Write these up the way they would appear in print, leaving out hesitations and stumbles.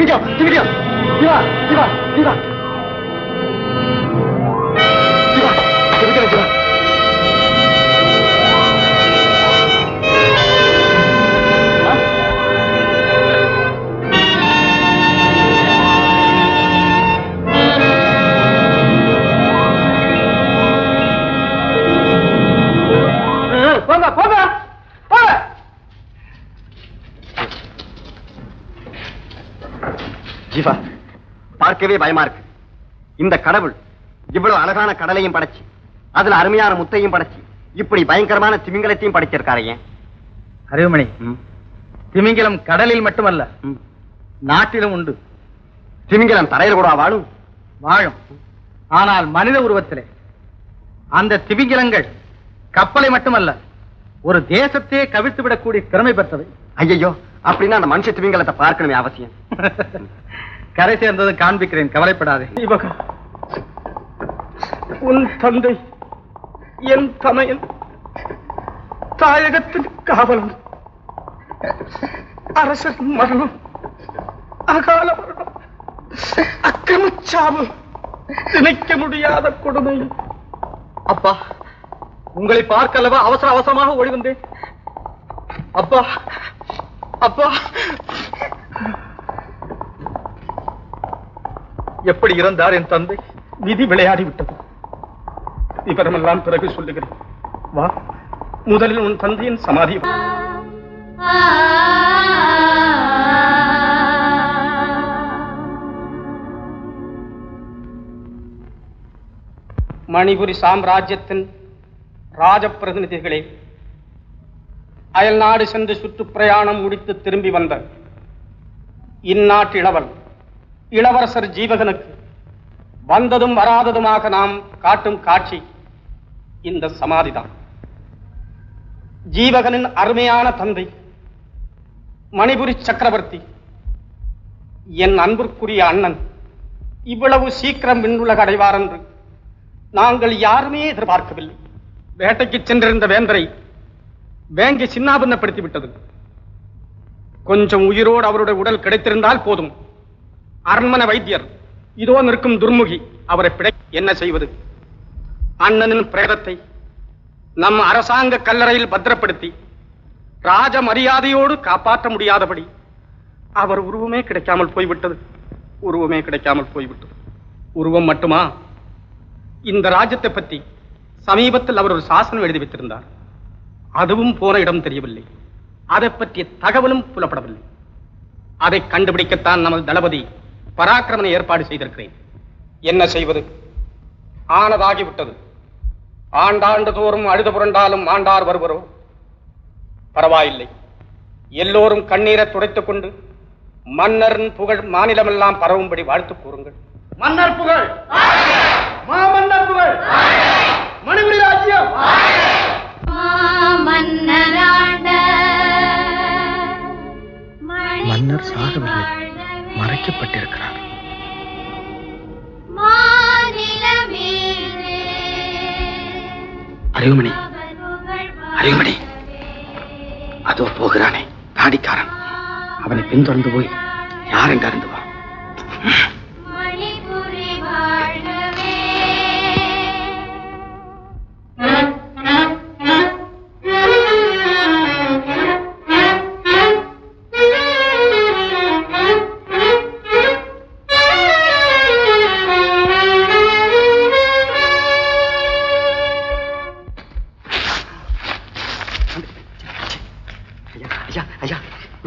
திமிங்கிலம் திமிங்கிலம் ஜீவா ஜீவா ஜீவா ஜீவா திமிங்கிலம் ஜீவா ஜீவா, பார்க்கவே பயமா இருக்கு. இந்த கடவுள் இவ்வளவு அழகான கடலையும் படைச்சு, அதுல அருமையான முத்தையும் படைச்சு, இப்படி பயங்கரமான திமிங்கலத்தையும் படைச்சிருக்காரு. ஏன் அறிவுமணி, திமிங்கலம் கடலில் மட்டுமல்ல, நாட்டிலும் உண்டு. திமிங்கலம் தரையில் கூட வாழும். வாழும், ஆனால் மனித உருவத்திலே. அந்த திமிங்கலங்கள் கப்பலை மட்டுமல்ல, ஒரு தேசத்தையே கவிழ்த்து விடக்கூடிய திறமை பெற்றவை. ஐயோ, அப்படின்னா அந்த மனுஷ திமிங்கலத்தை பார்க்கணுமே அவசியம். கரை சேர்ந்தது காண்பிக்கிறேன், கவலைப்படாதே. உன் தந்தை என் தமையன், தாயகத்தின் காவலன், அரசர் மரணம், அகால மரணம், அக்கிரமச்சாவு, நினைக்க முடியாத கொடுமை. அப்பா, உங்களை பார்க்கலவா அவசர அவசரமாக ஓடி வந்தேன். அப்பா அப்பா, எப்படி இறந்தார் என் தந்தை? விதி விளையாடி விட்டது. விவரமெல்லாம் பிறகு சொல்லுகிறேன். வா, முதலில் உன் தந்தையின் சமாதி. மணிபுரி சாம்ராஜ்யத்தின் ராஜப்பிரதிநிதிகளே, அயல் நாடு சென்று சுற்றுப்பிரயாணம் முடித்து திரும்பி வந்த இந்நாட்டு இளவரசர் ஜீவகனுக்கு வந்ததும் வராததுமாக நாம் காட்டும் காட்சி இந்த சமாதிதான். ஜீவகனின் அருமையான தந்தை மணிபுரி சக்கரவர்த்தி, என் அன்பிற்குரிய அண்ணன் இவ்வளவு சீக்கிரம் விண்ணுலக அடைவார் என்று நாங்கள் யாருமே எதிர்பார்க்கவில்லை. வேட்டைக்கு சென்றிருந்த வேந்தரை வேங்கை சின்னாபின்னப்படுத்தி விட்டது. கொஞ்சம் உயிரோடு அவருடைய உடல் கிடைத்திருந்தால் போதும். அரண்மனை வைத்தியர் இதோ நிற்கும் துர்முகி அவரை பிழை என்ன செய்வது? அண்ணனின் பிரேதத்தை நம் அரசாங்க கல்லறையில் பத்திரப்படுத்தி ராஜ மரியாதையோடு காப்பாற்ற முடியாதபடி அவர் உருவமே கிடைக்காமல் போய்விட்டது. உருவமே கிடைக்காமல் போய்விட்டது. உருவம் மட்டுமா, இந்த ராஜ்யத்தை பற்றி சமீபத்தில் அவர் ஒரு சாசனம் எழுதி வைத்திருந்தார். அதுவும் போன இடம் தெரியவில்லை. அதை பற்றிய தகவலும் புலப்படவில்லை. அதை கண்டுபிடிக்கத்தான் நமது தளபதி பராக்கிரமனை ஏற்பாடு செய்திருக்கிறேன். என்ன செய்வது? ஆனதாகிவிட்டது. ஆண்டாண்டு தோறும் அழுது புரண்டாலும் ஆண்டார் வருவரோ? பரவாயில்லை, எல்லோரும் கண்ணீரை துடைத்துக் கொண்டு மன்னரின் புகழ் மாநிலமெல்லாம் பரவும்படி வாழ்த்து கூறுங்கள். மன்னர் புகழ், மாமன்னர் புகழ், மணிபுரி ராஜ்யம் மன்னர் சாகவில்லை, மறைக்கப்பட்டிருக்கிறார். அறிவுமணி, அறிவுமணி, அதோ போகிறானே தாடிக்காரன். அவனை பின்தொடர்ந்து போய் யார் என்று அறிந்து வா.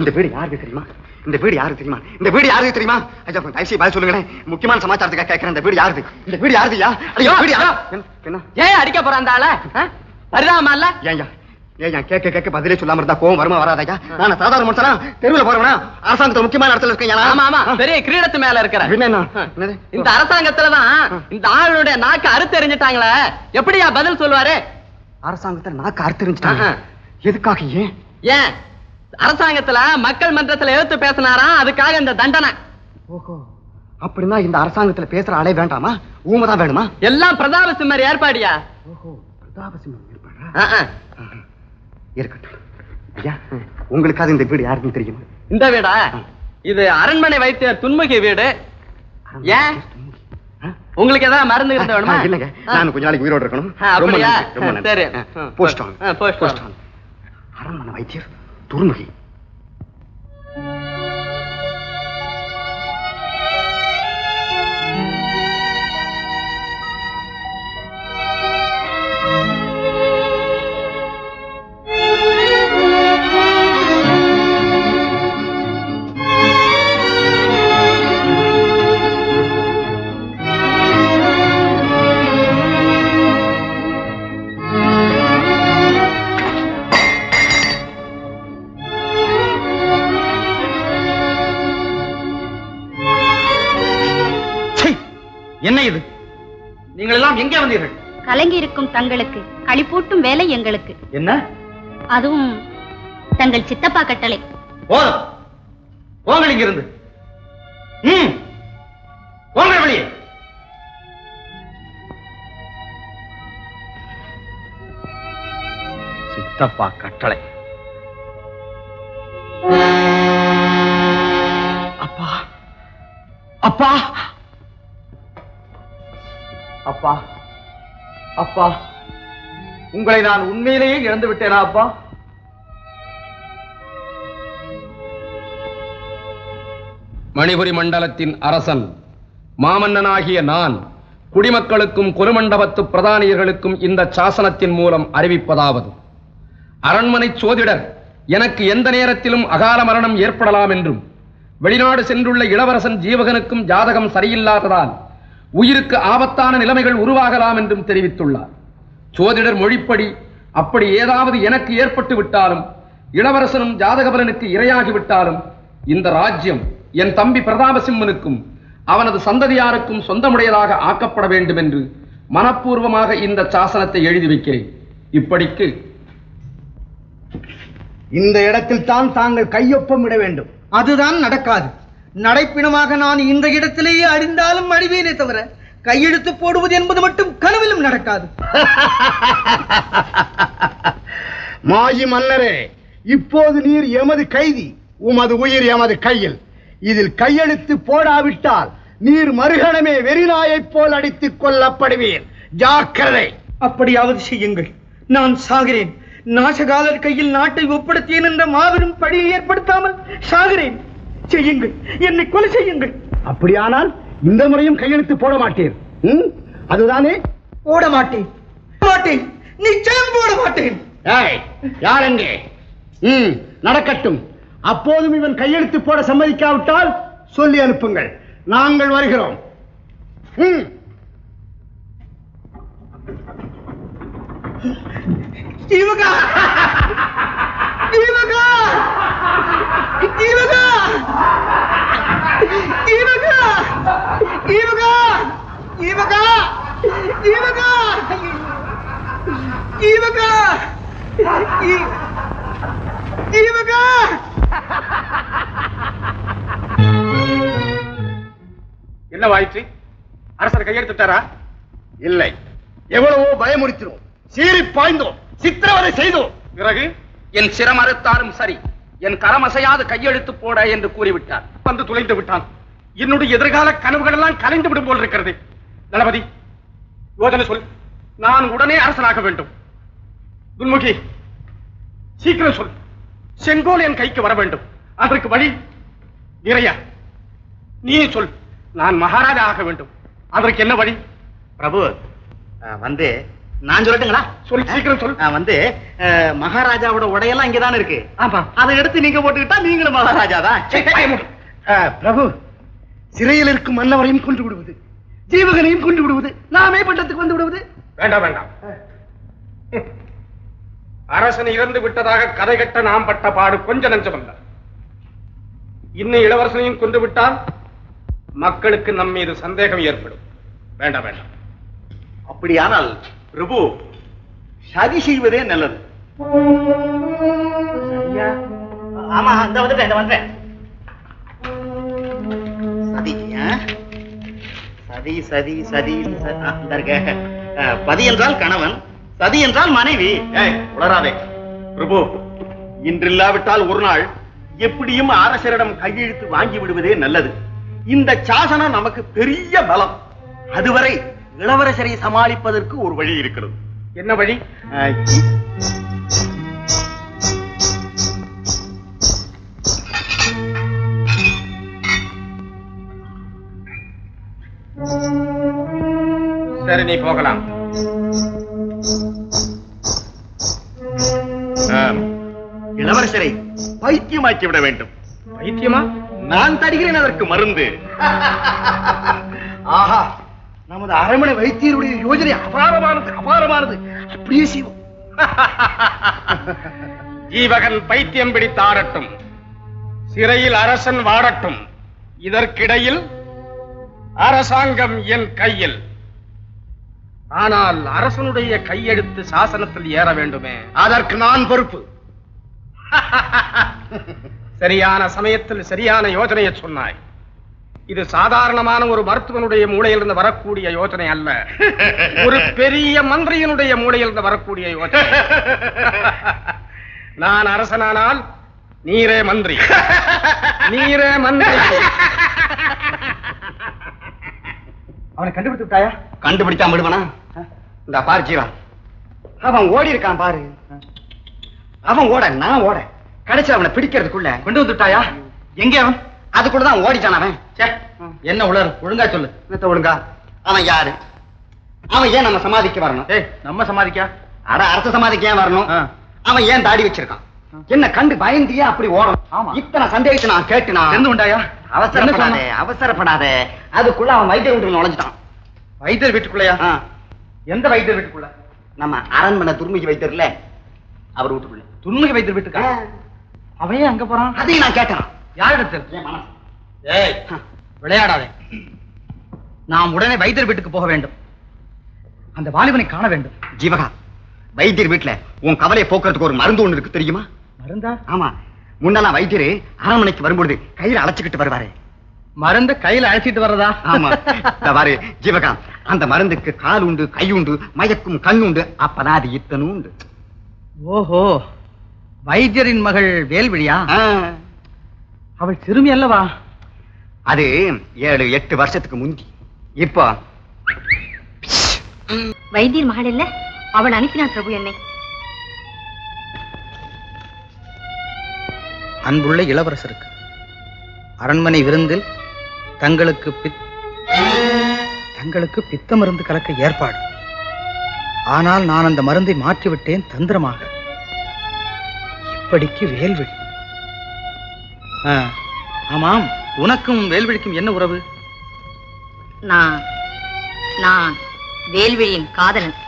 இந்த வீடு யாருக்கு தெரியுமா? இந்த வீடு யாருக்கு தெரியுமா? இந்த வீடு யாருக்கு தெரியுமா? ஐயா, தயவுசெய்து பதில் சொல்லுங்களேன். முக்கியமான சமாச்சாரத்துக்காக கேட்கிறேன். இந்த வீடு யாருக்கு? இந்த வீடு யாருதுயா? ஐயோ, வீடு யாரா? என்ன ஏன் அடிக்க போற அந்த ஆள? பரிதாபமா இல்ல? ஏன் கேட்க கேட்க பதிலே சொல்லாம இருந்தா கோவம் வருமா வராதா? நான் சாதாரண மனுஷனா, தெருவில் போறவனா, அரசாங்கத்துல முக்கியமான இடத்துல இருக்கேன். ஆமா ஆமா, பெரிய கிரீடத்து மேல இருக்கிற. இந்த அரசாங்கத்துலதான் இந்த ஆளுடைய நாக்கு அறுத்தெறிஞ்சிட்டாங்களே, எப்படியா பதில் சொல்லுவாரு? அரசாங்கத்துல நாக்கு அறுத்தெறிஞ்சிட்டாங்க? எதுக்காக? ஏன் அரசாங்கத்துல மக்கள் மன்றத்துல எழுத்து பேசினாராம், அதுக்காக இந்த தண்டனை. ஓஹோ, அப்படின்னா இந்த அரசாங்கத்துல பேசுற ஆளே வேண்டாமா? ஊமைதான் வேணுமா? எல்லாம் பிரதாப சிம்மர் ஏற்பாடியா? ஓஹோ, பிரதாப சிம்மர் ஏற்பாடா? இருக்கட்டும். ஐயா, உங்களுக்காவது இந்த வீடு யாருன்னு தெரியுமா? இந்த வீடா? இது அரண்மனை வைத்தியர் துன்முகி வீடு. ஏன் உங்களுக்கு ஏதாவது மருந்து இருந்த வேணுமா? இல்லங்க, நான் கொஞ்ச நாளைக்கு உயிரோடு இருக்கணும். அப்படியா? சரி. போஸ்ட் அரண்மனை வைத்தியர் துன்முகி. என்ன இது? நீங்கள் எல்லாம் எங்கே வந்தீர்கள்? கலங்கி இருக்கும் தங்களுக்கு களிப்பூட்டும் வேலை எங்களுக்கு. என்ன? அதுவும் தங்கள் சித்தப்பா கட்டளை. போதும், போங்கள் இங்கிருந்து. போங்கள் வெளியே. சித்தப்பா கட்டளை. அப்பா, அப்பா, அப்பா, அப்பா, உங்களை நான் உண்மையிலேயே இழந்து விட்டேனா அப்பா? மணிபுரி மண்டலத்தின் அரசன் மாமன்னனாகிய நான் குடிமக்களுக்கும் குருமண்டபத்து பிரதானியர்களுக்கும் இந்த சாசனத்தின் மூலம் அறிவிப்பதாவது: அரண்மனை சோதிடர் எனக்கு எந்த நேரத்திலும் அகால மரணம் ஏற்படலாம் என்றும், வெளிநாடு சென்றுள்ள இளவரசன் ஜீவகனுக்கும் ஜாதகம் சரியில்லாததால் உயிருக்கு ஆபத்தான நிலைமைகள் உருவாகலாம் என்றும் தெரிவித்துள்ளார். சோதிடர் மொழிப்படி அப்படி ஏதாவது எனக்கு ஏற்பட்டு விட்டாலும், இளவரசனும் ஜாதகபலனுக்கு இரையாகிவிட்டாலும், இந்த ராஜ்யம் என் தம்பி பிரதாபசிம்மனுக்கும் அவனது சந்ததியாருக்கும் சொந்தமுடையதாக ஆக்கப்பட வேண்டும் என்று மனப்பூர்வமாக இந்த சாசனத்தை எழுதி வைக்கிறேன். இப்படிக்கு இந்த இடத்தில் தான் தாங்கள் கையொப்பம் இட வேண்டும். அதுதான் நடக்காது. நடைப்பிணமாக நான் இந்த இடத்திலேயே அழிந்தாலும் அழிவேனே தவிர கையெழுத்து போடுவது என்பது மட்டும் கனவிலும் நடக்காது. மாஜி மன்னரே, இப்போது நீர் எமது கைதி, உமது உயிர் எமது கையில். இதில் கையெழுத்து போடாவிட்டால் நீர் மறுகணமே வெறிநாயைப் போல் அடித்துக் கொல்லப்படுவீர். ஜாக்கிரதை. அப்படியாவது செய்யுங்கள், நான் சாகிறேன். நாசகாலர் கையில் நாட்டை ஒப்படைத்தேன் என்ற மாபெரும் பழியை ஏற்படுத்தாமல் சாகிறேன். செய்யுங்கள், என்னை கொலை செய்யுங்கள். அப்படியானால் இந்த முறையும் கையெழுத்து போட மாட்டீர்? அதுதானே? போட மாட்டேன், மாட்டேன், நிச்சயம் போட மாட்டேன். யார் எங்கே? நடக்கட்டும். அப்போதும் இவன் கையெழுத்து போட சம்மதிக்காவிட்டால் சொல்லி அனுப்புங்கள், நாங்கள் வருகிறோம். ஜீவகா, ஜீவகா, ஜீவகா, ஜீவகா, ஜீவகா, ஜீவகா, ஜீவகா, ஜீவகா, ஜீவகா. என்ன வாயிற்று? அரசர் கையெழுத்துட்டாரா? இல்லை, எவ்வளவோ பயமுறுத்தினோம், சீறி பாய்ந்தோம், சித்திரவதை செய்தோம். பிறகு என் சிரமறுத்தாலும் சரி, என் கரமசையாது கையெழுத்து போட என்று கூறிவிட்டார். வந்து துளைந்து விட்டான். என்னுடைய எதிர்கால கனவுகள் எல்லாம் கலைந்து விடும் போல் இருக்கிறது. தளபதி, யோசனை சொல். நான் உடனே அரசனாக வேண்டும். துன்முகி, சீக்கிரம் சொல். செங்கோல் என் கைக்கு வர வேண்டும். அதற்கு வழி நிறையா. நீ சொல். நான் மகாராஜா ஆக வேண்டும். அதற்கு என்ன வழி? பிரபு, வந்து நான் சொல்லட்டுங்களா? சொல், சீக்கிரம் சொல். வந்து மகாராஜாவோட உடையெல்லாம் இங்கதானே இருக்கு. ஆமா, அதை எடுத்து நீங்க போட்டுக்கிட்டா நீங்களும் மகாராஜா தான். பிரபு, சிறையில் இருக்கும் மன்னவரையும் கொண்டு விடுவது, ஜீவகனையும் கொண்டு விடுவது, நாமே பட்டத்துக்கு வந்து விடுவது. வேண்டாம் வேண்டாம். அரசன் இறந்து விட்டதாக கதை கட்ட நாம் பட்ட பாடு கொஞ்ச நஞ்சமல்ல. இன்னும் இளவரசனையும் கொண்டு விட்டால் மக்களுக்கு நம் மீது சந்தேகம் ஏற்படும். வேண்டாம் வேண்டாம். அப்படியானால் பிரபு, சதி செய்வதே நல்லது. ஆமா, அந்த வந்துட்டேன். சதி, சதி சதி சதி. பதி என்றால் கணவன், சதி என்றால் மனைவி. உளராதே பிரபு. இன்றில்லாவிட்டால் ஒரு நாள் எப்படியும் அரசரிடம் கையெழுத்து வாங்கி விடுவதே நல்லது. இந்த சாசனம் நமக்கு பெரிய பலம். அதுவரை இளவரசரை சமாளிப்பதற்கு ஒரு வழி இருக்கிறது. என்ன வழி? சரி, நீ போகலாம். இளவரசரை பைத்தியமாக்கி விட வேண்டும். பைத்தியமா? நான் தருகிறேன் அதற்கு மருந்து. ஆஹா, நமது அரண்மனை வைத்தியருடைய யோஜனை அபாரமானது. அப்படியே செய்வோம். ஜீவகன் பைத்தியம் பிடித்தாடட்டும், சிறையில் அரசன் வாடட்டும். இதற்கிடையில் அரசாங்கம் என் கையில். ஆனால் அரசனுடைய கையெழுத்து சாசனத்தில் ஏற வேண்டுமே. அதற்கு நான் பொறுப்பு. சரியான சமயத்தில் சரியான யோசனையை சொன்னாய். இது சாதாரணமான ஒரு மருத்துவனுடைய மூளையிலிருந்து வரக்கூடிய யோசனை அல்ல, ஒரு பெரிய மந்திரியினுடைய மூளையிலிருந்து வரக்கூடிய யோசனை. நான் அரசனானால் நீரே மந்திரி. நீரே மந்திரி. அவனை கண்டுபிடித்து விட்டாயா? கண்டுபிடிச்சா விடுவனா? இந்த பாரு ஜீவா, அவன் ஓடி இருக்கான் பாரு. அவன் ஓட, நான் ஓட, கடைசி அவனை பிடிக்கிறதுக்குள்ள கொண்டு வந்து விட்டாயா? எங்கே அவன்? அதுக்குள்ளதான் ஓடிட்டான் அவன். என்ன உளறு? ஒழுங்கா சொல்லு. ஒழுங்கா? அவன் யாரு? அவன் ஏன் நம்ம சமாதிக்கு வரணும்? நம்ம சமாதிக்கா? அட, அரச சமாதிக்கு ஏன் வரணும்? அவன் ஏன் தாடி வச்சிருக்கான்? என்ன கண்டு பயந்தியா அப்படி ஓடணும்? இத்தனை சந்தேகத்தை நான் கேட்டு நான் தெரிந்து கொண்டாயா? அவசரப்படாதே. அதுக்குள்ள அவன் வைத்தியர் வீட்டுக்குள்ள நுழைஞ்சிட்டான். வைத்தியர் வீட்டுக்குள்ளயா? எந்த வைத்தியர் வீட்டுக்குள்ள? நம்ம அரண்மனை துர்முகி வைத்தியர்ல, அவர் வீட்டுக்குள்ள. துர்முகி வைத்தியர் வீட்டுக்கா? அவன் அங்க போறான்? அதையும் நான் கேட்டேன். யாரிடத்தில்? விளையாடாதே. நாம் உடனே வைத்தியர் வீட்டுக்கு போக வேண்டும். அந்த வாலிபனை காண வேண்டும். ஜீவகா, வைத்தியர் வீட்டுல உன் கவலையை போக்குறதுக்கு ஒரு மருந்து ஒண்ணு இருக்கு தெரியுமா? மருந்தா? ஆமா, முன்னெல்லாம் வைத்தியரு அரண்மனைக்கு வரும்பொழுது கையில அழைச்சுக்கிட்டு வருவாரு. மருந்த கையில அழைச்சிட்டு வர்றதா? ஆமா. பாரு ஜீவகா, அந்த மருந்துக்கு கால் உண்டு, கை உண்டு, மயக்கும் கண் உண்டு. அப்பதான் அது இத்தனை உண்டு. ஓஹோ, வைத்தியரின் மகள் வேல்விழியா? அவள் சிறுமி அல்லவா? அது 7-8 வருஷத்துக்கு முந்தி. இப்போ வைத்தியர் மகள் இல்ல, அவள் அனுப்பினார் பிரபு என்னை. அன்புள்ள இளவரசருக்கு அரண்மனை விருந்தில் தங்களுக்கு பித்த மருந்து கலக்க ஏற்பாடு. ஆனால் நான் அந்த மருந்தை மாற்றிவிட்டேன் தந்திரமாக. இப்படிக்கு வேல்விழி. ஆமாம், உனக்கும் வேல்விழிக்கும் என்ன உறவு? நான் வேல்விழியின் காதலன்.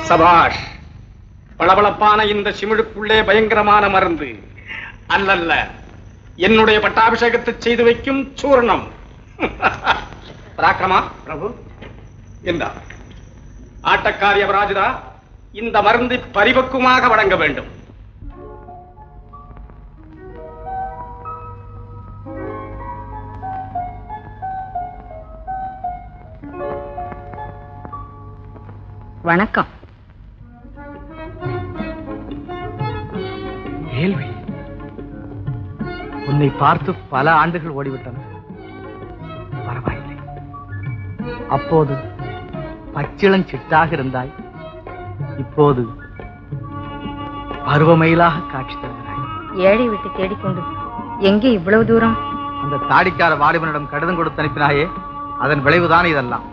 சபாஷ். பளபளப்பான இந்த சிமிழுக்குள்ளே பயங்கரமான மருந்து அல்லல்ல, என்னுடைய பட்டாபிஷேகத்தை செய்து வைக்கும் சூர்ணம். பராக்கிரமா பிரபு, இந்த ஆட்டக்காரி அபராஜிதா இந்த மருந்தை பரிபக்குவமாக வழங்க வேண்டும். வணக்கம். வேல்வி, உன்னை பார்த்து பல ஆண்டுகள் ஓடிவிட்டன. பரவாயில்லை. அப்போது பச்சிளம் சிட்டாக இருந்தாய், இப்போது பருவமயிலாக காட்சி தருகிறாய். ஏழை விட்டு தேடிக்கொண்டு எங்கே இவ்வளவு தூரம்? அந்த தாடிக்கார வாலிபனிடம் கடிதம் கொடுத்து அனுப்பினாயே, அதன் விளைவுதான் இதெல்லாம்.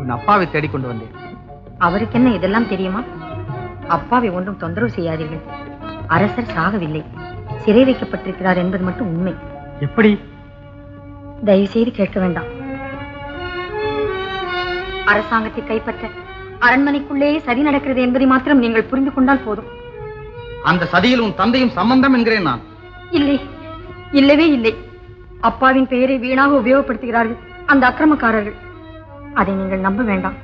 உன் அப்பாவை தேடிக்கொண்டு வந்தேன். அவருக்கு என்ன இதெல்லாம் தெரியுமா? அப்பாவை ஒன்றும் தொந்தரவு செய்யாதீர்கள். அரசர் சாகவில்லை, சிறை வைக்கப்பட்டிருக்கிறார் என்பது மட்டும் உண்மை. எப்படி? தயவு செய்து கேட்க வேண்டாம். அரசாங்கத்தை கைப்பற்ற அரண்மனைக்குள்ளேயே சதி நடக்கிறது என்பதை மாத்திரம் நீங்கள் புரிந்து கொண்டால் போதும். அந்த சதியில் உன் தந்தையும் சம்பந்தம் என்கிறேன் நான். இல்லை, இல்லவே இல்லை. அப்பாவின் பெயரை வீணாக உபயோகப்படுத்துகிறார்கள் அந்த அக்கிரமக்காரர்கள். அதை நீங்கள் நம்ப வேண்டாம்.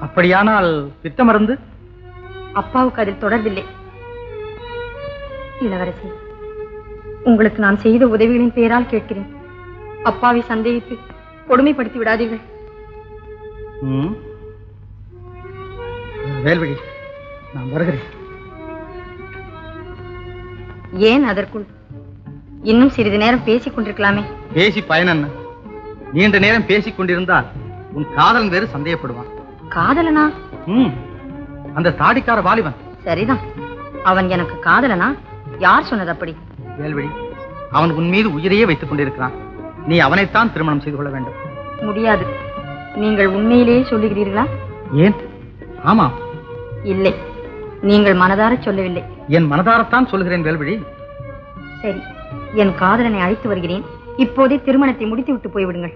அப்படியானால் பித்த மருந்து? அப்பாவுக்கு அதில் தொடர்பில்லை. இளவரசி, உங்களுக்கு நான் செய்த உதவிகளின் பெயரால் கேட்கிறேன். அப்பாவை சந்தேகித்து கொடுமைப்படுத்தி விடாதீர்கள். வேல்வழி, நான் வருகிறேன். ஏன் அதற்குள்? இன்னும் சிறிது நேரம் பேசிக் கொண்டிருக்கலாமே. பேசி பயன் என்ன? நீண்ட நேரம் பேசிக் கொண்டிருந்தால் உன் காதலன் வேறு சந்தேகப்படுவான். காதலனா? அந்த தாடிக்கார வாலிபன். சரிதான், அவன் எனக்கு காதலனா? யார் சொன்னது அப்படி? வேல்வழி, அவன் உன் மீது உயிரையே வைத்துக் கொண்டிருக்கிறான். நீ அவனைத்தான் திருமணம் செய்து கொள்ள வேண்டும். முடியாது. நீங்கள் உண்மையிலேயே சொல்லுகிறீர்களா? ஏன்? ஆமா. இல்லை, நீங்கள் மனதார சொல்லவில்லை. என் மனதாரத்தான் சொல்கிறேன் வேல்வழி. சரி, என் காதலனை அழைத்து வருகிறேன். இப்போதே திருமணத்தை முடித்து விட்டு போய்விடுங்கள்.